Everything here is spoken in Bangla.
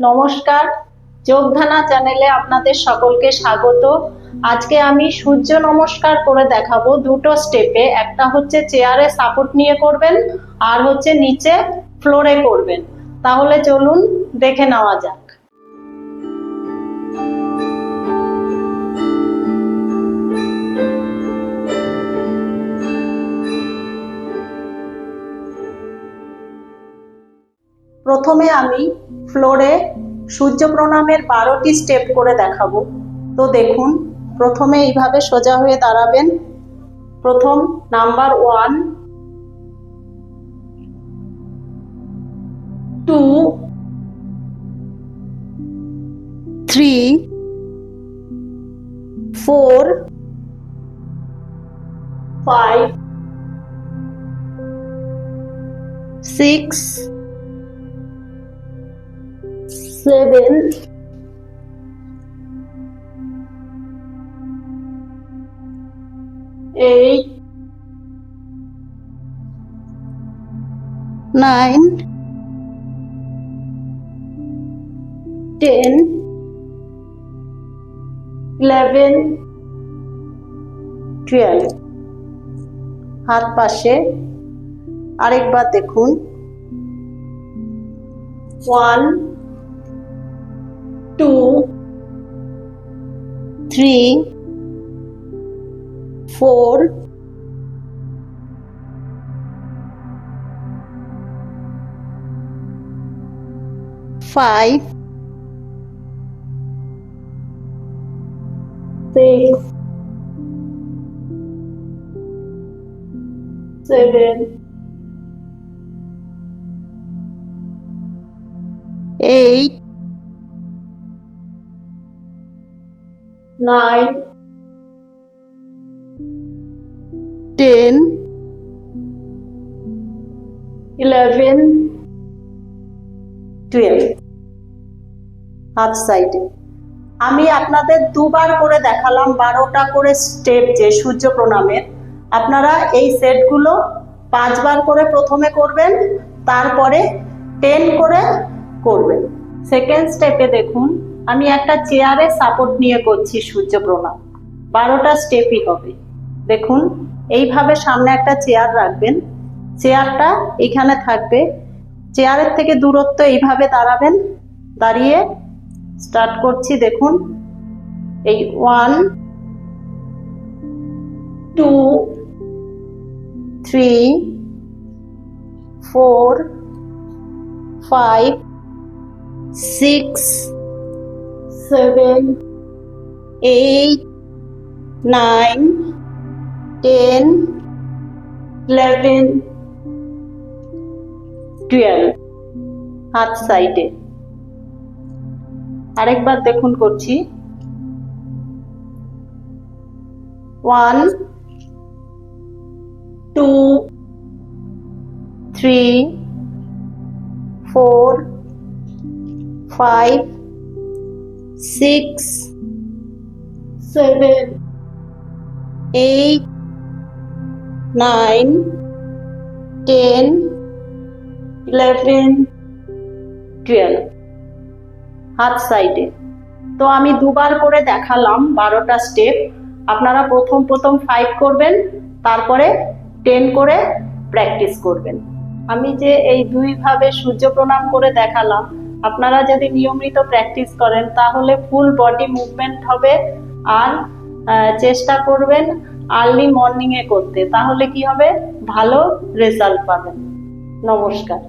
নমস্কার, যোগধানা চ্যানেলে আপনাদের সকলকে স্বাগত। আজকে আমি সূর্য নমস্কার করে দেখাবো দুটো স্টেপে। একটা হচ্ছে চেয়ারে সাপোর্ট নিয়ে করবেন, আর হচ্ছে নিচে ফ্লোরে করবেন। তাহলে চলুন দেখে নেওয়া যাক। প্রথমে আমি ফ্লোরে সূর্য প্রণামের 12টি স্টেপ করে দেখাবো। তো দেখুন, প্রথমে এইভাবে সোজা হয়ে দাঁড়াবেন। প্রথম নাম্বার 1, 2, 3, 4, 5, 6, 7, 8, 9, 10, 11, 12। হাত পাশে আরেকবার দেখুন। 1, 2, 3, 4, 5, 6, 7, 8, 9, 10, 11, 12। হাত সাইডে আমি আপনাদের দুবার করে দেখালাম 12টা করে স্টেপ যে সূর্য প্রণামের। আপনারা এই সেটগুলো 5 বার করে প্রথমে করবেন, তারপরে 10 করে করবেন। সেকেন্ড স্টেপে দেখুন, আমি একটা চেয়ারে সাপোর্ট নিয়ে করছি সূর্য প্রণাম। 12টা স্টেপই হবে। দেখুন, এইভাবে সামনে একটা চেয়ার রাখবেন, চেয়ারটা এখানে থাকবে। চেয়ারের থেকে দূরত্ব এইভাবে দাঁড়াবেন। দাঁড়িয়ে স্টার্ট করছি। দেখুন, এই 1, 2, 3, 4, 5, 6, 7, 8, 9, 10, 11, 12। হাত সাইডে আরেকবার দেখুন করছি। 1, 2, 3, 4, 5, 6, 7, 8, 9, 10, 11, 12। হাত সাইডে। তো আমি দুবার করে দেখালাম 12টা স্টেপ। আপনারা প্রথম 5 করবেন, তারপরে 10 করে প্র্যাকটিস করবেন। আমি যে এই দুইভাবে সূর্য প্রণাম করে দেখালাম, আপনারা যদি নিয়মিত প্র্যাকটিস করেন তাহলে ফুল বডি মুভমেন্ট হবে। আর চেষ্টা করবেন আর্লি মর্নিংয়ে করতে, তাহলে কি হবে, ভালো রেজাল্ট পাবেন। নমস্কার।